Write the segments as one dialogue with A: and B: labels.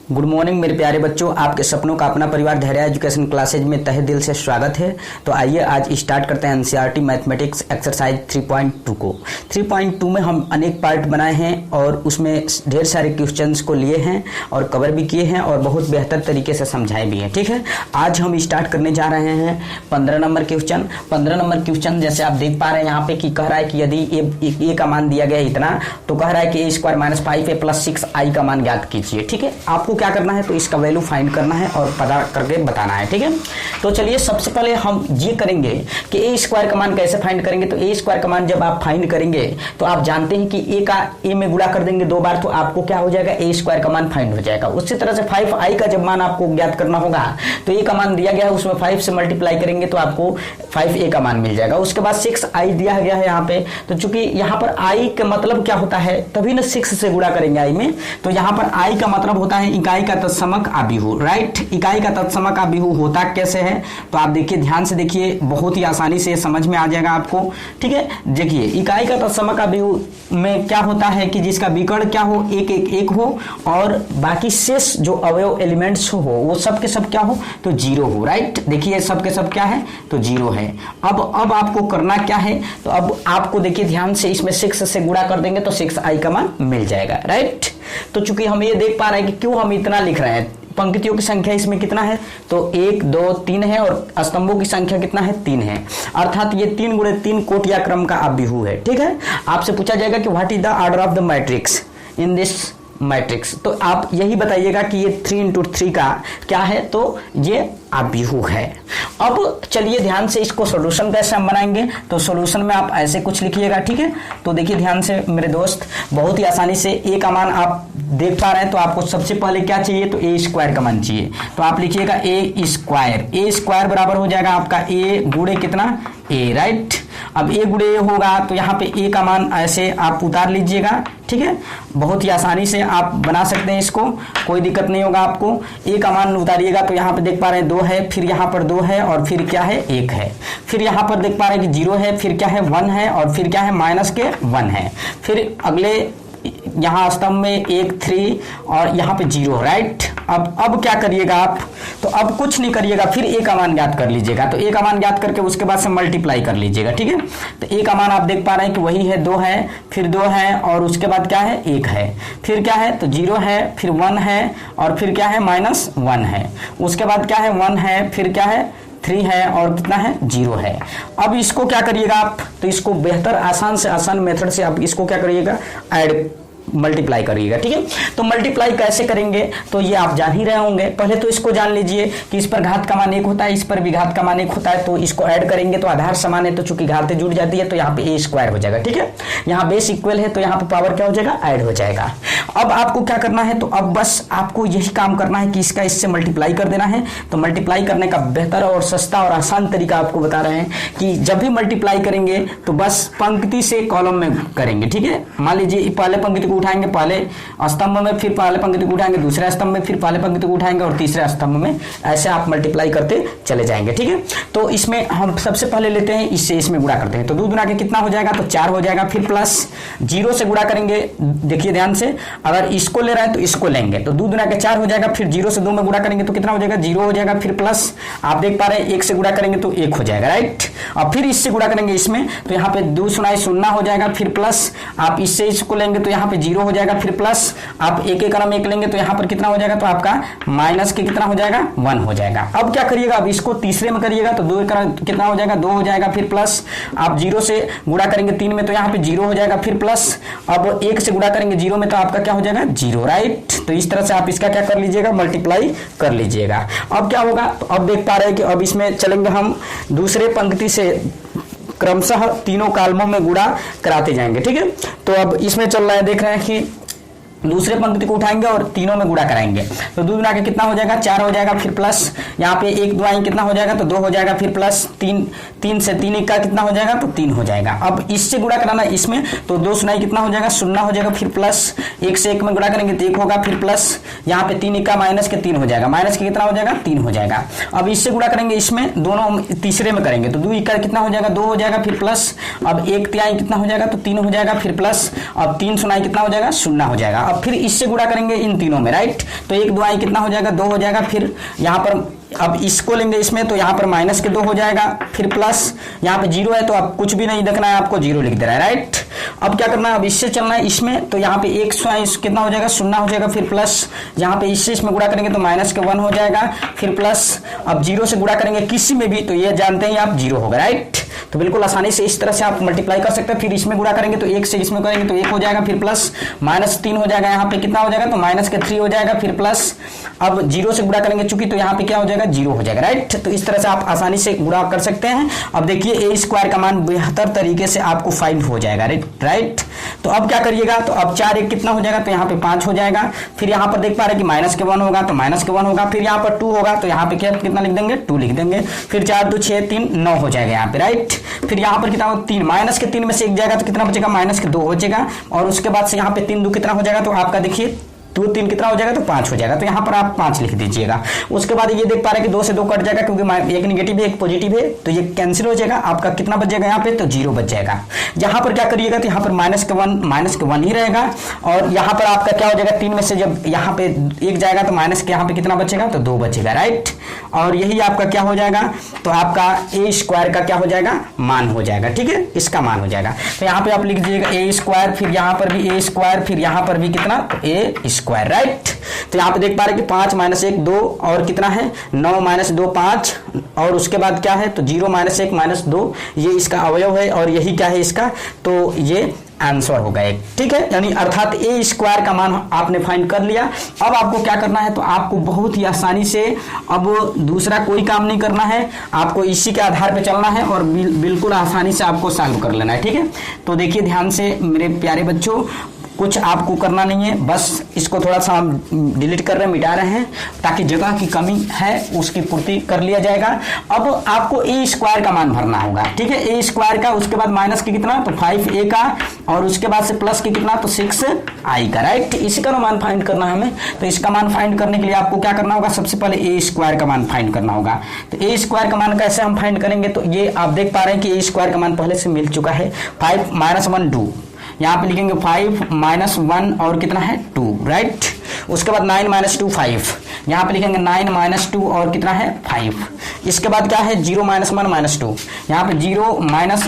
A: Good morning मेरे प्यारे बच्चों, आपके सपनों का अपना परिवार धैर्य एजुकेशन क्लासेज में तहे दिल से स्वागत है। तो आइए आज स्टार्ट करते हैं एनसीईआरटी मैथमेटिक्स एक्सरसाइज 3.2 को। 3.2 में हम अनेक पार्ट बनाए हैं और उसमें ढेर सारे क्वेश्चंस को लिए हैं और कवर भी किए हैं और बहुत बेहतर तरीके से समझाए भी हैं। ठीक है, आज हम स्टार्ट करने जा रहे हैं 15 नंबर क्वेश्चन। 15 नंबर क्वेश्चन जैसे आप देख पा रहे हैं यहाँ पे कि कह रहा है कि यदि ए का मान दिया गया इतना, तो कह रहा है कि a² - 5a + 6i का मान ज्ञात कीजिए। ठीक है, आपको क्या करना है तो इसका वैल्यू फाइंड करना है और पता करके बताना है। ठीक है, तो चलिए सबसे पहले हम ये करेंगे कि a² का मान कैसे फाइंड करेंगे। तो a² का मान जब आप फाइंड करेंगे तो आप जानते हैं कि a में गुणा कर देंगे 2 बार तो आपको क्या हो जाएगा, a² का मान फाइंड हो जाएगा। उसी तरह से 5i का जब मान आपको ज्ञात करना होगा तो a का मान दिया गया है, उसमें 5 से मल्टीप्लाई करेंगे तो आपको 5a का मान मिल जाएगा। उसके बाद 6i दिया गया है यहाँ पे, तो चूंकि यहाँ पर i का मतलब क्या होता है, तभी ना 6 से गुणा करेंगे i में, तो यहाँ पर i का मतलब होता है इकाई का तत्समक आव्यूह। राइट, इकाई का तत्समक आव्यूह होता कैसे है तो आप देखिए, ध्यान से देखिए, बहुत ही आसानी से समझ में आ जाएगा आपको। ठीक है, देखिए इकाई का तत्समक आव्यूह में क्या होता है कि जिसका विकर्ण क्या हो, 1 1 1 हो और बाकी शेष जो अवयव एलिमेंट्स हो वो सब के सब क्या हो तो 0 हो। राइट, देखिए सब के सब क्या है तो 0 है। अब आपको करना क्या है, तो अब आपको देखिए ध्यान से, इसमें 6 से गुणा कर देंगे तो 6i का मान मिल जाएगा। राइट, तो चूंकि हम ये देख पा रहे हैं कि क्यों हम इतना लिख रहे हैं, पंक्तियों की संख्या इसमें कितना है तो 1 2 3 है और स्तंभों की संख्या कितना है 3 है, अर्थात ये 3 × 3 कोटिया क्रम का आव्यूह है। ठीक है, आपसे पूछा जाएगा कि what is the order of the matrix in this matrix, तो आप यही बताइएगा कि ये 3 × 3 का क्या है तो ये आव्यूह है। अब चलिए ध्यान से इसको सॉल्यूशन कैसे हम बनाएंगे, तो सॉल्यूशन में आप ऐसे कुछ लिखिएगा। ठीक है, तो देखिए ध्यान से मेरे दोस्त, बहुत ही आसानी से a का मान आप देख पा रहे हैं, तो आपको सबसे पहले क्या चाहिए तो a² का मान चाहिए, तो आप लिखिएगा a² बराबर हो जाएगा आपका a गुणे कितना a। राइट, अब a गुणे a होगा तो यहाँ पे a का मान ऐसे आप उतार लीजिएगा। ठीक है, बहुत ही आसानी से आप बना सकते हैं इसको, कोई दिक्कत नहीं होगा आपको। a का मान उतारिएगा तो यहाँ पे देख पा रहे हैं 2 है, फिर यहाँ पर 2 है और फिर क्या है 1 है, फिर यहाँ पर देख पा रहे हैं कि 0 है, फिर क्या है 1 है और फिर क्या है -1 है, फिर अगले यहाँ स्तंभ में 1 3 और यहाँ पे 0। राइट, अब क्या करिएगा आप, तो अब कुछ नहीं करिएगा, फिर a का मान ज्ञात कर लीजिएगा। तो a का मान ज्ञात करके उसके बाद से मल्टीप्लाई कर लीजिएगा। ठीक है, तो a का मान आप देख पा रहे हैं कि वही है 2 है, फिर 2 है और उसके बाद क्या है 1 है, फिर क्या है तो 0 है, फिर 1 है और फिर क्या है -1 है, उसके बाद क्या है 1 है, फिर क्या है 3 है और कितना है 0 है। अब इसको क्या करिएगा आप, तो इसको बेहतर आसान से आसान मेथड से आप इसको क्या करिएगा, ऐड मल्टीप्लाई करिएगा। ठीक है, तो मल्टीप्लाई कैसे करेंगे तो ये आप जान ही रहे होंगे। पहले तो इसको जान लीजिए कि इस पर घात का मान 1 होता है, इस पर भी घात का मान 1 होता है, तो इसको ऐड करेंगे तो आधार समान है, तो चूंकि घातें जुड़ जाती है तो यहाँ पे a² हो जाएगा। ठीक है, यहाँ बेस इक्वल है तो यहाँ पे पावर क्या हो जाएगा, ऐड हो जाएगा। अब आपको क्या करना है, तो अब बस आपको यही काम करना है कि इसका इससे मल्टीप्लाई कर देना है। तो मल्टीप्लाई करने का बेहतर और सस्ता और आसान तरीका आपको बता रहे हैं कि जब भी मल्टीप्लाई करेंगे तो बस पंक्ति से कॉलम में करेंगे। ठीक है, मान लीजिए पहले पंक्ति को उठाएंगे पहले स्तंभ में, फिर पहले पंक्ति को उठाएंगे दूसरे स्तंभ में, फिर पहले पंक्ति को उठाएंगे और तीसरे स्तंभ में, ऐसे आप मल्टीप्लाई करते चले जाएंगे। ठीक है, तो इसमें हम सबसे पहले लेते हैं इससे, इसमें गुणा करते हैं, तो 2 गुना के कितना हो जाएगा तो 4 हो जाएगा, फिर प्लस 0 से गुणा करेंगे। देखिए ध्यान से, अगर इसको ले रहे हैं तो इसको लेंगे तो 2 गुना के 4 हो जाएगा, फिर 0 से 2 में गुणा करेंगे तो कितना हो जाएगा 0 हो जाएगा, फिर प्लस आप देख पा रहे हैं 1 से गुणा करेंगे तो 1 हो जाएगा। राइट, और फिर इससे गुणा करेंगे इसमें तो यहाँ पे 2 सुनाई 0 हो जाएगा, फिर प्लस आप इससे इसको लेंगे तो यहाँ पे 0 हो जाएगा, फिर प्लस आप 1 1 क्रम 1 लेंगे तो यहाँ पर कितना हो जाएगा तो आपका माइनस के कितना हो जाएगा 1 हो जाएगा। अब क्या करिएगा, अब इसको तीसरे में करिएगा तो 2 कितना हो जाएगा 2 हो जाएगा, फिर प्लस आप 0 से गुणा करेंगे 3 में तो यहाँ पे 0 हो जाएगा, फिर प्लस अब 1 से गुणा करेंगे 0 में तो आपका क्या हो जाएगा 0। राइट, तो इस तरह से आप इसका क्या कर लीजिएगा, मल्टीप्लाई कर लीजिएगा। अब क्या होगा, तो अब देख पा रहे हैं कि अब इसमें चलेंगे हम दूसरे पंक्ति से क्रमशः तीनों कालमों में गुणा कराते जाएंगे। ठीक है, तो अब इसमें चल रहा है, देख रहे हैं कि दूसरे पंक्ति को उठाएंगे और तीनों में गुणा कराएंगे तो 2 गुना के कितना हो जाएगा 4 हो जाएगा, फिर प्लस यहाँ पे 1 2 आई कितना हो जाएगा तो 2 हो जाएगा, फिर प्लस 3 से 3 का कितना हो जाएगा तो 3 हो जाएगा। अब इससे गुणा कराना इसमें तो 2 सुनाई कितना हो जाएगा 0 हो जाएगा, फिर प्लस 1 से 1 में गुणा करेंगे तो 1 होगा, फिर प्लस यहाँ पे 3 का माइनस के 3 हो जाएगा, माइनस के कितना हो जाएगा 3 हो जाएगा। अब इससे गुणा करेंगे इसमें दोनों तीसरे में करेंगे तो 2 का कितना हो जाएगा 2 हो जाएगा, फिर प्लस अब 1 तिहाई कितना हो जाएगा तो 3 हो जाएगा, फिर प्लस अब 3 सुनाई कितना हो जाएगा 0 हो जाएगा। अब फिर इससे गुणा करेंगे इन तीनों में, राइट। तो 1 2 कितना हो जाएगा, 2 हो जाएगा। फिर यहाँ पर अब इसको लेंगे इसमें, तो यहाँ पर माइनस के 2 हो जाएगा, फिर प्लस यहाँ पे 0 है तो अब कुछ भी नहीं देखना है आपको, 0 लिख दे रहा है, राइट। अब क्या करना है, अब इससे चलना है इसमें, तो यहाँ पे 1 कितना हो जाएगा, 0 हो जाएगा। फिर प्लस यहाँ पे इससे इसमें गुणा करेंगे तो माइनस के 1 हो जाएगा, फिर प्लस अब 0 से गुणा करेंगे किसी में भी तो ये जानते हैं आप 0 होगा, राइट। तो बिल्कुल आसानी से इस तरह से आप मल्टीप्लाई कर सकते हैं। फिर इसमें गुणा करेंगे तो 1 से इसमें करेंगे तो 1 हो जाएगा, फिर प्लस -3 हो जाएगा, यहाँ पे कितना हो जाएगा तो -3 हो जाएगा, फिर प्लस अब 0 से गुणा करेंगे चूंकि तो यहाँ पे क्या हो जाएगा, 0 हो जाएगा, राइट। तो इस तरह से आप आसानी से गुणा कर सकते हैं। अब देखिए a² का मान बेहतर तरीके से आपको फाइंड हो जाएगा, राइट। तो अब क्या करिएगा, तो अब 4 1 कितना हो जाएगा, तो यहाँ पे 5 हो जाएगा। फिर यहाँ पर देख पा रहे कि माइनस के 1 होगा तो माइनस के 1 होगा, फिर यहाँ पर 2 होगा तो यहाँ पे क्या कितना लिख देंगे, 2 लिख देंगे। फिर 4 2 6 3 9 हो जाएगा यहाँ पे, राइट। फिर यहाँ पर कितना हो, 3 माइनस के 3 में से 1 जाएगा तो कितना बचेगा, माइनस के 2 हो जाएगा। और उसके बाद से यहाँ पे 3 2 कितना हो जाएगा, तो आपका देखिए 2 3 कितना हो जाएगा, तो 5 हो जाएगा। तो यहाँ पर आप 5 लिख दीजिएगा। उसके बाद ये देख पा रहे हैं कि 2 से 2 कट जाएगा क्योंकि एक निगेटिव है एक पॉजिटिव है, तो ये कैंसिल हो जाएगा। आपका कितना बच जाएगा यहाँ पे, तो 0 बच जाएगा। यहाँ पर क्या करिएगा, तो यहाँ पर माइनस के 1 ही रहेगा। और यहाँ पर आपका क्या हो जाएगा, 3 में से जब यहाँ पे 1 जाएगा तो माइनस के यहाँ पे कितना बचेगा, तो 2 बचेगा, राइट। और यही आपका क्या हो जाएगा, तो आपका a² का क्या हो जाएगा, मान हो जाएगा, ठीक है, इसका मान हो जाएगा। तो यहाँ पे आप लिख दीजिएगा a², फिर यहाँ पर भी a², फिर यहाँ पर भी कितना, तो a², राइट। तो यहाँ पे देख पा रहे कि 5 - 1 2 और कितना है 9 - 2 5 और उसके बाद क्या है, तो 0 - 1 - 2 ये इसका अवयव है और यही क्या है इसका, तो ये आंसर होगा एक, ठीक है। यानी अर्थात a² का मान आपने फाइंड कर लिया। अब आपको क्या करना है, तो आपको बहुत ही आसानी से अब दूसरा कोई काम नहीं करना है, आपको इसी के आधार पे चलना है और बिल्कुल आसानी से आपको सॉल्व कर लेना है, ठीक है। तो देखिए ध्यान से मेरे प्यारे बच्चों, कुछ आपको करना नहीं है, बस इसको थोड़ा सा हम डिलीट कर रहे हैं, मिटा रहे हैं ताकि जगह की कमी है उसकी पूर्ति कर लिया जाएगा। अब आपको a² का मान भरना होगा, ठीक है, a² का, उसके बाद माइनस के कितना, तो 5a का, और उसके बाद से प्लस के कितना, तो 6i का, राइट। इसी का मान फाइंड करना है हमें। तो इसका मान फाइंड करने के लिए आपको क्या करना होगा, सबसे पहले a² का मान फाइंड करना होगा। तो a² का मान कैसे हम फाइंड करेंगे, तो ये आप देख पा रहे हैं कि a² का मान पहले से मिल चुका है। 5 - 1 2, यहाँ पे लिखेंगे 5 - 1 और कितना है 2, राइट। उसके बाद 9 - 2 5, यहाँ पे लिखेंगे 9 - 2 और कितना है 5। इसके बाद क्या है 0 - 1 - 2, यहाँ पे 0 -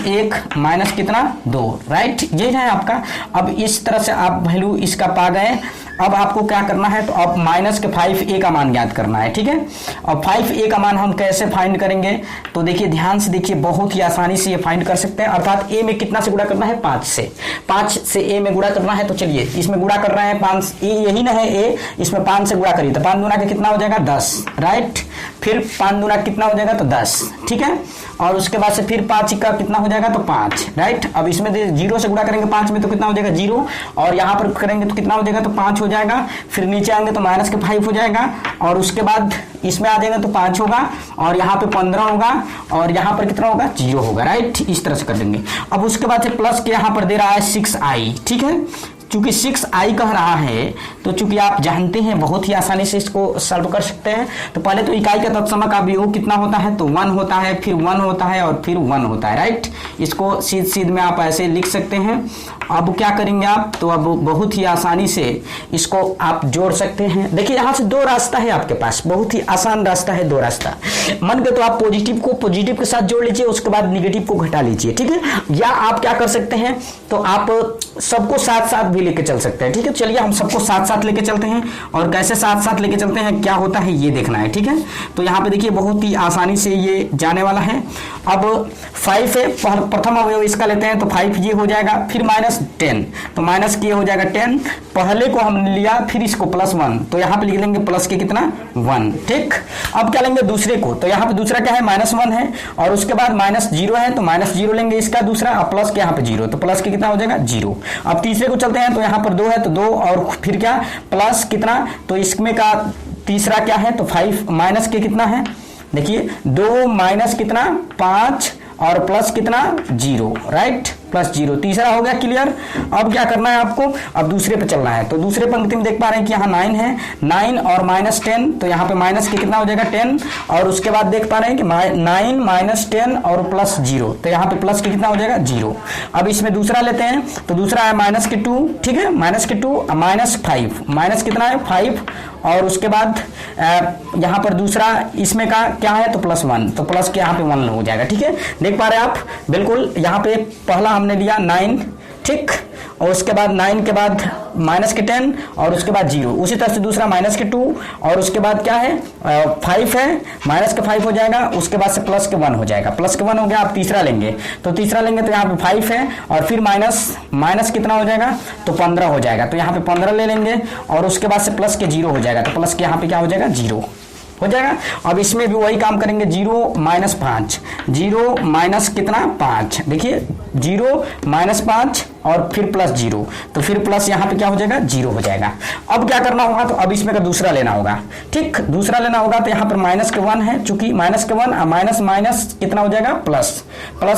A: 1 माइनस कितना 2, राइट। ये है आपका। अब इस तरह से आप वैल्यू इसका पा गए। अब आपको क्या करना है, तो अब माइनस के 5a का मान ज्ञात करना है, ठीक है। और 5a का मान हम कैसे फाइंड करेंगे, तो देखिए ध्यान से देखिए, बहुत ही आसानी से ये फाइंड कर सकते हैं। अर्थात a में कितना से गुणा करना है, 5 से a में गुणा करना है। तो चलिए इसमें गुणा कर रहे हैं 5, यही ना है a, इसमें 5 से गुणा करिए तो 5 दूना के कितना हो जाएगा 10, राइट। फिर 5 दूना कितना हो जाएगा, तो 10, ठीक है। और उसके बाद से फिर 5 का कितना हो जाएगा, तो 5, राइट। अब इसमें 0 से गुणा करेंगे 5 में तो कितना हो जाएगा 0, और यहाँ पर करेंगे तो कितना हो जाएगा, तो 5 हो जाएगा। फिर नीचे आएंगे तो माइनस के 5 हो जाएगा, और उसके बाद इसमें आ जाएगा तो 5 होगा, और यहाँ पे 15 होगा, और यहाँ पर कितना होगा 0 होगा, राइट। इस तरह से कर देंगे। अब उसके बाद से प्लस के यहाँ पर दे रहा है 6i, ठीक है। चूंकि 6i कह रहा है तो चूंकि आप जानते हैं बहुत ही आसानी से इसको सॉल्व कर सकते हैं। तो पहले तो इकाई का तत्समक का वियोग कितना होता है, तो 1 होता है, फिर 1 होता है और फिर 1 होता है, राइट। इसको सीध में आप ऐसे लिख सकते हैं। अब क्या करेंगे आप, तो अब बहुत ही आसानी से इसको आप जोड़ सकते हैं। देखिए यहाँ से 2 रास्ता है आपके पास, बहुत ही आसान रास्ता है, 2 रास्ता। मन के तो आप पॉजिटिव को पॉजिटिव के साथ जोड़ लीजिए, उसके बाद निगेटिव को घटा लीजिए, ठीक है। या आप क्या कर सकते हैं, तो आप सबको साथ साथ भी लेके चल सकते हैं, ठीक है। चलिए हम सबको साथ साथ लेके चलते हैं, और कैसे साथ साथ लेके चलते हैं क्या होता है ये देखना है, ठीक है। तो यहाँ पे देखिए बहुत ही आसानी से ये जाने वाला है। अब 5 है, प्रथम अवयव इसका लेते हैं तो 5 ये हो जाएगा, फिर -10, तो माइनस के हो जाएगा 10, पहले को हम लिया, फिर इसको +1, तो यहाँ पे लिख लेंगे प्लस के कितना 1, ठीक। अब क्या लेंगे दूसरे को, तो यहाँ पे दूसरा क्या है -1 है, और उसके बाद -0 है तो -0 लेंगे इसका दूसरा, अब प्लस के यहाँ पे 0, तो प्लस के कितना हो जाएगा 0। अब तीसरे को चलते हैं तो यहाँ पर 2 है तो 2, और फिर क्या प्लस कितना, तो इसमें का तीसरा क्या है, तो 5 माइनस के कितना है, देखिए 2 माइनस कितना 5 और प्लस कितना 0, राइट। प्लस 0, तीसरा हो गया क्लियर। अब क्या करना है आपको, अब दूसरे पे चलना है। तो दूसरे पंक्ति में देख पा रहे हैं कि यहाँ 9 है, 9 और -10, तो यहाँ पे माइनस के कितना हो जाएगा 10, और उसके बाद देख पा रहे हैं कि 9 माइनस 10 और प्लस 0, तो यहाँ पे प्लस के कितना हो जाएगा 0। अब इसमें दूसरा लेते हैं, तो दूसरा है -2, ठीक है, -2 -5, माइनस कितना है 5, और उसके बाद यहाँ पर दूसरा इसमें का क्या है तो +1, तो प्लस के यहाँ पे 1 हो जाएगा, ठीक है। देख पा रहे हैं आप बिल्कुल, यहाँ पे पहला हमने लिया 9, ठीक, और उसके बाद 9 के बाद -10 और उसके बाद 0, उसी तरह से दूसरा -2 और उसके बाद क्या है 5 है, -5 हो जाएगा, उसके बाद से +1 हो जाएगा, +1 हो गया। आप तीसरा लेंगे, तो तीसरा लेंगे तो यहाँ पे 5 है और फिर माइनस कितना हो जाएगा तो 15 हो जाएगा, तो यहाँ पे 15 ले लेंगे और उसके बाद से प्लस के 0 हो जाएगा, तो प्लस के यहाँ पे क्या हो जाएगा 0 हो जाएगा। अब इसमें भी वही काम करेंगे, 0 -5, 0 माइनस कितना 5, देखिए 0 -5 और फिर +0, तो फिर प्लस यहाँ पे क्या हो जाएगा 0 हो जाएगा। अब क्या करना होगा, तो अब इसमें का दूसरा लेना होगा, ठीक, दूसरा लेना होगा, तो यहाँ पर -1 है, चूंकि -1 माइनस कितना हो जाएगा प्लस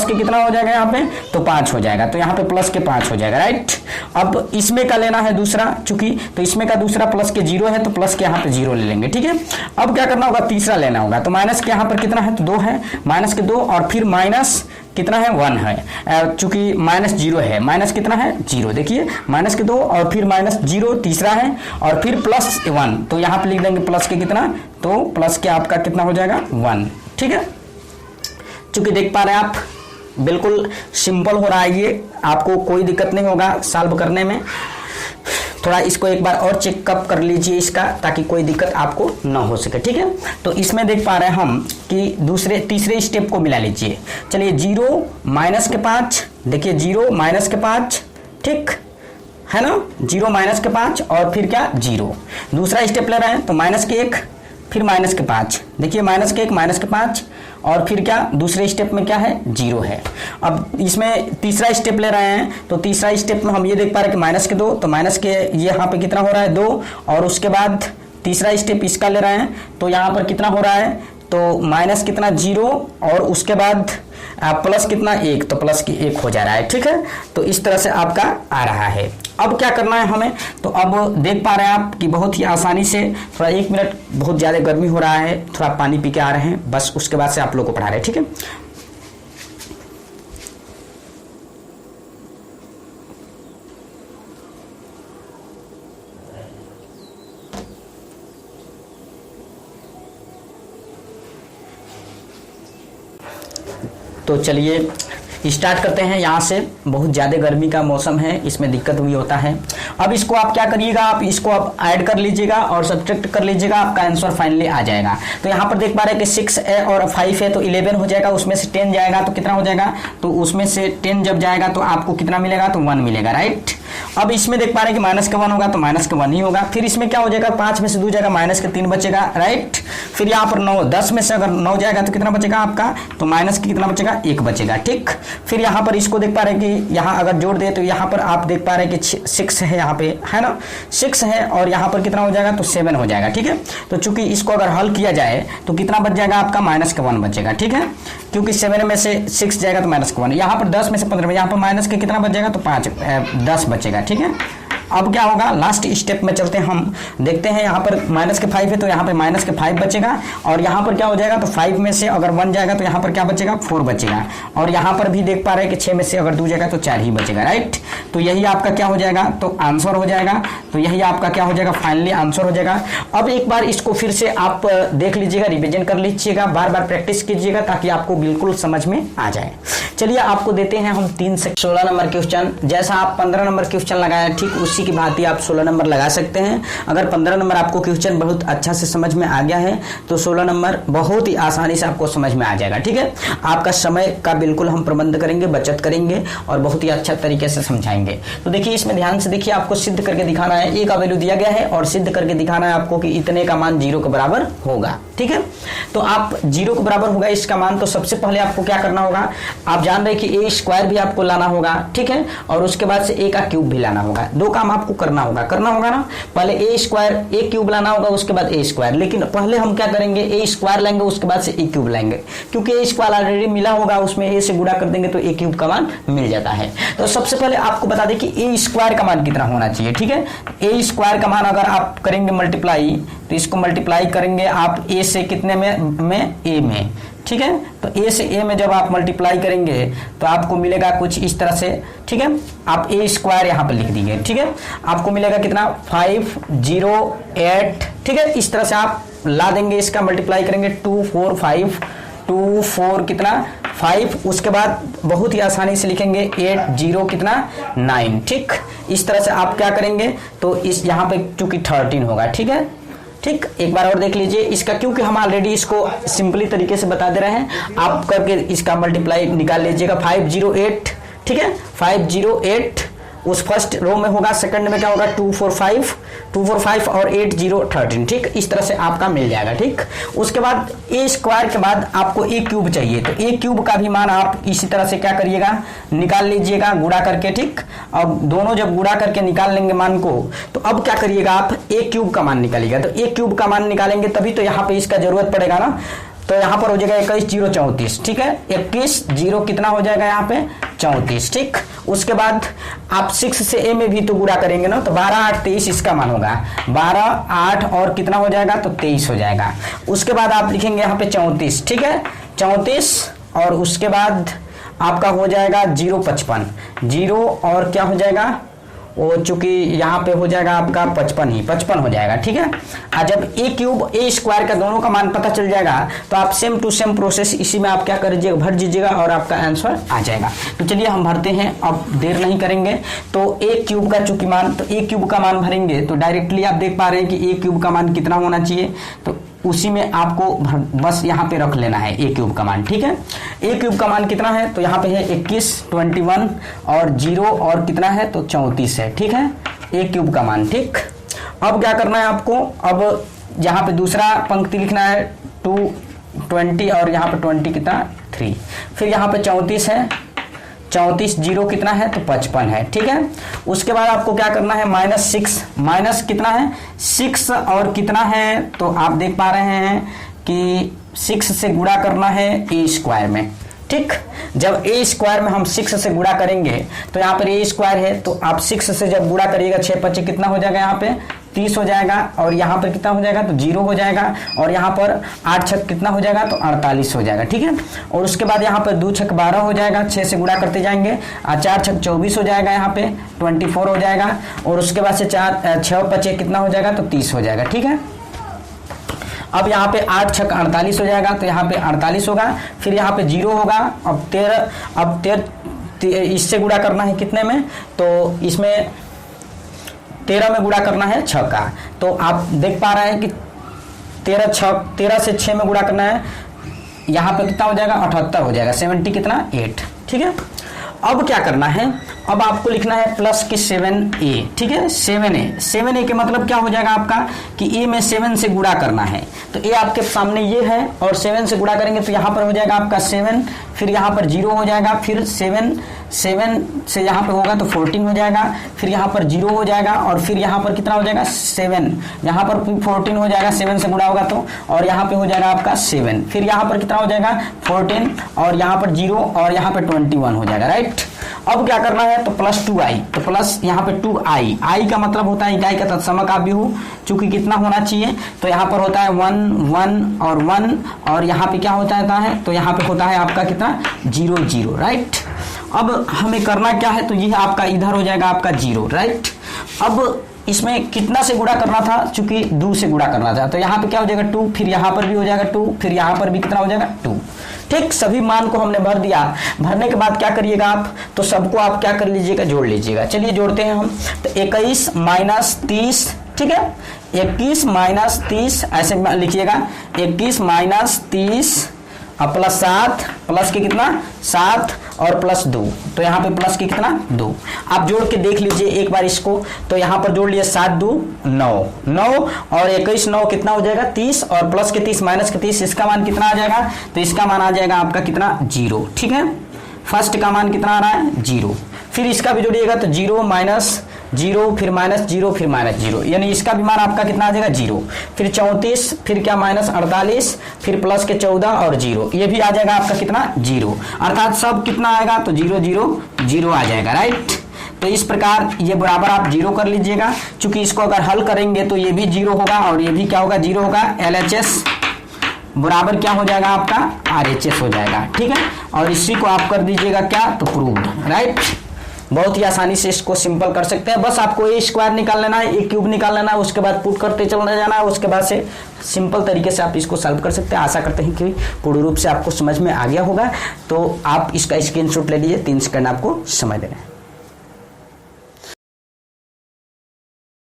A: के कितना हो जाएगा यहाँ पे तो 5 हो जाएगा, तो यहाँ पे प्लस के 5 हो जाएगा, राइट। अब इसमें का लेना है दूसरा, चूंकि तो इसमें का दूसरा प्लस के 0 है, तो प्लस के यहाँ पे 0 ले लेंगे, ठीक है। अब क्या करना होगा, तीसरा लेना होगा, तो माइनस के यहाँ पर कितना है तो 2 है, माइनस के 2 और फिर माइनस कितना है 1 है, चूंकि -0 है, माइनस कितना है 0, देखिए माइनस के 2 और फिर -0 तीसरा है और फिर +1, तो यहाँ पे लिख देंगे प्लस के कितना, तो प्लस के आपका कितना हो जाएगा 1, ठीक है। चूंकि देख पा रहे हैं आप बिल्कुल सिंपल हो रहा है ये, आपको कोई दिक्कत नहीं होगा सॉल्व करने में। थोड़ा इसको एक बार और चेकअप कर लीजिए इसका, ताकि कोई दिक्कत आपको ना हो सके, ठीक है। तो इसमें देख पा रहे हैं हम कि तीसरे स्टेप को मिला लीजिए। चलिए 0 -5, देखिए 0 -5, ठीक है ना, 0 -5 और फिर क्या 0। दूसरा स्टेप ले रहे हैं तो -1 फिर -5, देखिए -1 -5 और फिर क्या दूसरे स्टेप में क्या है 0 है। अब इसमें तीसरा स्टेप ले रहे हैं, तो तीसरा स्टेप में हम ये देख पा रहे हैं कि -2, तो माइनस के ये यहाँ पे कितना हो रहा है 2, और उसके बाद तीसरा स्टेप इसका ले रहे हैं, तो यहाँ पर कितना हो रहा है तो माइनस कितना 0 और उसके बाद प्लस कितना 1, तो प्लस की 1 हो जा रहा है, ठीक है। तो इस तरह से आपका आ रहा है। अब क्या करना है हमें, तो अब देख पा रहे हैं आप कि बहुत ही आसानी से, थोड़ा 1 मिनट, बहुत ज़्यादा गर्मी हो रहा है, थोड़ा पानी पी के आ रहे हैं, बस उसके बाद से आप लोग को पढ़ा रहे हैं, ठीक है। तो चलिए स्टार्ट करते हैं यहाँ से। बहुत ज़्यादा गर्मी का मौसम है, इसमें दिक्कत भी होता है। अब इसको आप क्या करिएगा, आप इसको आप ऐड कर लीजिएगा और सब्ट्रैक्ट कर लीजिएगा, आपका आंसर फाइनली आ जाएगा। तो यहाँ पर देख पा रहे हैं कि 6 है और 5 है, तो 11 हो जाएगा, उसमें से 10 जाएगा तो कितना हो जाएगा, तो उसमें से 10 जब जाएगा तो आपको कितना मिलेगा, तो 1 मिलेगा, राइट। अब इसमें देख पा रहे हैं कि -1 होगा, तो -1 ही होगा। फिर इसमें क्या हो जाएगा, 5 में से 2 जाएगा, -3 बचेगा, राइट। फिर यहाँ पर 9, 10 में से अगर 9 जाएगा तो कितना बचेगा आपका, तो माइनस के कितना बचेगा 1 बचेगा, ठीक। फिर यहाँ पर इसको देख पा रहे हैं कि यहाँ अगर जोड़ दे तो यहाँ पर आप देख पा रहे हैं कि 6 है, यहाँ पे है ना 6 है, और यहाँ पर कितना हो जाएगा, तो 7 हो जाएगा, ठीक है। तो चूंकि इसको अगर हल किया जाए तो कितना बच जाएगा आपका, -1 बचेगा, ठीक है, क्योंकि 7 में से 6 जाएगा तो -1। यहाँ पर 10 में से 15 में, यहाँ पर माइनस के कितना बच जाएगा, तो 10 बचेगा, ठीक है। अब क्या होगा, लास्ट स्टेप में चलते हैं हम, देखते हैं। यहाँ पर -5 है, तो यहाँ पर -5 बचेगा, और यहाँ पर क्या हो जाएगा, तो 5 में से अगर 1 जाएगा तो यहाँ पर क्या बचेगा, 4 बचेगा, और यहाँ पर भी देख पा रहे हैं कि 6 में से अगर 2 जाएगा तो 4 ही बचेगा, राइट। तो यही आपका क्या हो जाएगा, तो आंसर हो जाएगा। तो यही आपका क्या हो जाएगा, फाइनली आंसर हो जाएगा। अब एक बार इसको फिर से आप देख लीजिएगा, रिविजन कर लीजिएगा, बार बार प्रैक्टिस कीजिएगा, ताकि आपको बिल्कुल समझ में आ जाए। चलिए आपको देते हैं हम 3 से 16 नंबर क्वेश्चन। जैसा आप 15 नंबर क्वेश्चन लगाया, ठीक उसी की भांति आप 16 नंबर लगा सकते हैं। अगर 15 नंबर आपको क्वेश्चन बहुत अच्छा से समझ में आ गया है, तो 16 नंबर बहुत ही आसानी से आपको समझ में आ जाएगा, ठीक है। आपका समय का बिल्कुल हम प्रबंध करेंगे, बचत करेंगे और बहुत ही अच्छा तरीके से समझाएंगे। तो देखिए इसमें ध्यान से देखिए, आपको सिद्ध करके दिखाना है, ए का वैल्यू दिया गया है और सिद्ध करके दिखाना है आपको कि इतने का मान 0 के बराबर होगा, ठीक है। तो आप 0 के बराबर होगा इसका मान, तो सबसे पहले आपको क्या करना होगा, आप जान रहे कि ए स्क्वायर भी आपको लाना होगा, ठीक है, और उसके बाद से ए का क्यूब भी लाना होगा। दो काम आपको करना होगा ना, पहले ए स्क्वायर ए क्यूब लाना होगा, उसके बाद ए स्क्वायर। लेकिन पहले हम क्या करेंगे, ए स्क्वायर लेंगे, उसके बाद से ए क्यूब लेंगे, क्योंकि ए स्क्वायर ऑलरेडी मिला होगा, उसमें ए से गुणा कर देंगे तो ए क्यूब का मान मिल जाता है। तो सबसे पहले आपको बता दें कि ए स्क्वायर का मान कितना होना चाहिए, ठीक है। ए स्क्वायर का मान अगर आप करेंगे मल्टीप्लाई, तो इसको मल्टीप्लाई करेंगे आप ए से कितने में ए में, ठीक है। तो ए से ए में जब आप मल्टीप्लाई करेंगे तो आपको मिलेगा कुछ इस तरह से, ठीक है। आप ए स्क्वायर यहाँ पर लिख दीजिए, ठीक है। आपको मिलेगा कितना 508, ठीक है। इस तरह से आप ला देंगे, इसका मल्टीप्लाई करेंगे 2 4 5 2 4 कितना 5, उसके बाद बहुत ही आसानी से लिखेंगे 8 0 कितना 9, ठीक। इस तरह से आप क्या करेंगे, तो इस यहाँ पे चूंकि 13 होगा, ठीक है, ठीक। एक बार और देख लीजिए इसका, क्योंकि हम ऑलरेडी इसको सिंपली तरीके से बता दे रहे हैं, आप करके इसका मल्टीप्लाई निकाल लीजिएगा 508, ठीक है। 508 उस फर्स्ट रो में होगा, सेकंड में क्या होगा 245 और 8 0 13, ठीक। इस तरह से आपका मिल जाएगा, ठीक। उसके बाद ए स्क्वायर के बाद आपको ए क्यूब चाहिए, तो ए क्यूब का भी मान आप इसी तरह से क्या करिएगा, निकाल लीजिएगा गुणा करके, ठीक। अब दोनों जब गुणा करके निकाल लेंगे मान को, तो अब क्या करिएगा आप ए क्यूब का मान निकालिएगा। तो ए क्यूब का मान निकालेंगे तभी तो यहाँ पे इसका जरूरत पड़ेगा ना, तो यहाँ पर हो जाएगा 21 0 34, ठीक है। 21 0 कितना हो जाएगा यहाँ पे 34, ठीक। उसके बाद आप 6 से ए में भी तो गुणा करेंगे ना, तो 12 8 23 इसका मान होगा, 12 8 और कितना हो जाएगा, तो 23 हो जाएगा। उसके बाद आप लिखेंगे यहाँ पे 34, ठीक है, 34, और उसके बाद आपका हो जाएगा 0 55 0 और क्या हो जाएगा, वो चूंकि यहाँ पे हो जाएगा आपका 55 हो जाएगा, ठीक है। जब ए क्यूब ए स्क्वायर का दोनों का मान पता चल जाएगा तो आप सेम टू सेम प्रोसेस इसी में आप क्या कर दीजिएगा, भर दीजिएगा और आपका आंसर आ जाएगा। तो चलिए हम भरते हैं, अब देर नहीं करेंगे। तो ए क्यूब का चूंकि मान, तो ए क्यूब का मान भरेंगे तो डायरेक्टली आप देख पा रहे हैं कि ए क्यूब का मान कितना होना चाहिए, तो उसी में आपको बस यहाँ पे रख लेना है ए क्यूब का मान, ठीक है। ए क्यूब का मान कितना है, तो यहाँ पे है 21 21 और 0 और कितना है, तो 34 है, ठीक है, ए क्यूब का मान, ठीक। अब क्या करना है आपको, अब यहाँ पे दूसरा पंक्ति लिखना है 220 और यहाँ पे 20 कितना 3, फिर यहाँ पे 34 है, 34 0 कितना है, तो 55 है, ठीक है। उसके बाद आपको क्या करना है, -6 माइनस कितना है 6 और कितना है, तो आप देख पा रहे हैं कि 6 से गुणा करना है ए स्क्वायर में, ठीक। जब ए स्क्वायर में हम 6 से गुणा करेंगे तो यहाँ पर ए स्क्वायर है, तो आप 6 से जब गुणा करिएगा 6 5 कितना हो जाएगा, यहाँ पे 30 हो जाएगा, और यहाँ पर कितना हो जाएगा, तो 0 हो जाएगा, और यहाँ पर 8 6 कितना हो जाएगा, तो 48 हो जाएगा, ठीक है। और उसके बाद यहाँ पर 2 6 12 हो जाएगा, 6 से गुणा करते जाएंगे, 4 6 24 हो जाएगा, यहाँ पे 24 हो जाएगा, और उसके बाद से 6 5 कितना हो जाएगा, तो 30 हो जाएगा, ठीक है। अब यहाँ पे 8 6 48 हो जाएगा, तो यहाँ पे 48 होगा, फिर यहाँ पे 0 होगा, अब 13 इससे गुणा करना है कितने में, तो इसमें 13 में गुणा करना है 6 का, तो आप देख पा रहे हैं कि 13 से 6 में गुणा करना है, यहाँ पे कितना हो जाएगा 78 हो जाएगा, 70 कितना 8, ठीक है। अब क्या करना है, अब आपको लिखना है प्लस की 7a, ठीक है, 7a के मतलब क्या हो जाएगा आपका कि a में 7 से गुणा करना है, तो a आपके सामने ये है और 7 से गुणा करेंगे तो यहाँ पर हो जाएगा आपका 7, फिर यहाँ पर 0 हो जाएगा, फिर 7 से यहाँ पे होगा तो 14 हो जाएगा, फिर यहाँ पर 0 हो जाएगा, और फिर यहाँ पर कितना हो जाएगा 7, यहाँ पर 14 हो जाएगा 7 से गुणा होगा तो, और यहाँ पे हो जाएगा आपका 7, फिर यहाँ पर कितना हो जाएगा 14, और यहाँ पर 0, और यहाँ पे 21 हो जाएगा, राइट। अब क्या करना है, तो प्लस 2i, तो प्लस यहाँ पे 2i, i का मतलब होता है इकाई का तत्समक आव्यूह, चूंकि कितना होना चाहिए, तो यहाँ पर होता है 1 1 और 1, और यहाँ पे क्या होता है, तो यहाँ पे होता है आपका कितना 0 0, राइट। अब हमें करना क्या है, तो ये आपका इधर हो जाएगा आपका 0, राइट। अब इसमें कितना से गुणा करना था, चूंकि 2 से गुणा करना था, तो यहाँ पे क्या हो जाएगा 2, फिर यहाँ पर भी हो जाएगा 2, फिर यहाँ पर भी कितना हो जाएगा 2, ठीक। सभी मान को हमने भर दिया, भरने के बाद क्या करिएगा आप, तो सबको आप क्या कर लीजिएगा, जोड़ लीजिएगा। चलिए जोड़ते हैं हम, तो 21 माइनस 30, ठीक है, 21 माइनस 30 ऐसे लिखिएगा, 21 माइनस 30 और प्लस 7, प्लस के कितना 7 और प्लस 2, तो यहाँ पे प्लस के कितना 2, आप जोड़ के देख लीजिए एक बार इसको, तो यहाँ पर जोड़ लिया 7 2 9 और 21 9 कितना हो जाएगा 30, और प्लस के 30 माइनस के 30, इसका मान कितना आ जाएगा, तो इसका मान आ जाएगा आपका कितना 0, ठीक है। फर्स्ट का मान कितना आ रहा है 0, फिर इसका भी जोड़िएगा तो 0 माइनस 0 फिर माइनस 0 फिर माइनस 0, यानी इसका भी मान आपका कितना आ जाएगा 0, फिर 34 फिर क्या माइनस 48 फिर प्लस के 14 और 0, ये भी आ जाएगा आपका कितना 0, अर्थात सब कितना आएगा तो 0 0 0 आ जाएगा, राइट। तो इस प्रकार ये बराबर आप 0 कर लीजिएगा, चूंकि इसको अगर हल करेंगे तो ये भी 0 होगा और ये भी क्या होगा 0 होगा, LHS बराबर क्या हो जाएगा आपका RHS हो जाएगा, ठीक है। और इसी को आप कर दीजिएगा क्या तो प्रूव्ड, राइट। बहुत ही आसानी से इसको सिंपल कर सकते हैं, बस आपको ए स्क्वायर निकाल लेना है, ए क्यूब निकाल लेना है, उसके बाद पुट करते चलना जाना है, उसके बाद से सिंपल तरीके से आप इसको सॉल्व कर सकते हैं। आशा करते हैं कि पूर्ण रूप से आपको समझ में आ गया होगा। तो आप इसका स्क्रीनशॉट ले लीजिए, 3 सेकंड आपको समय देना है।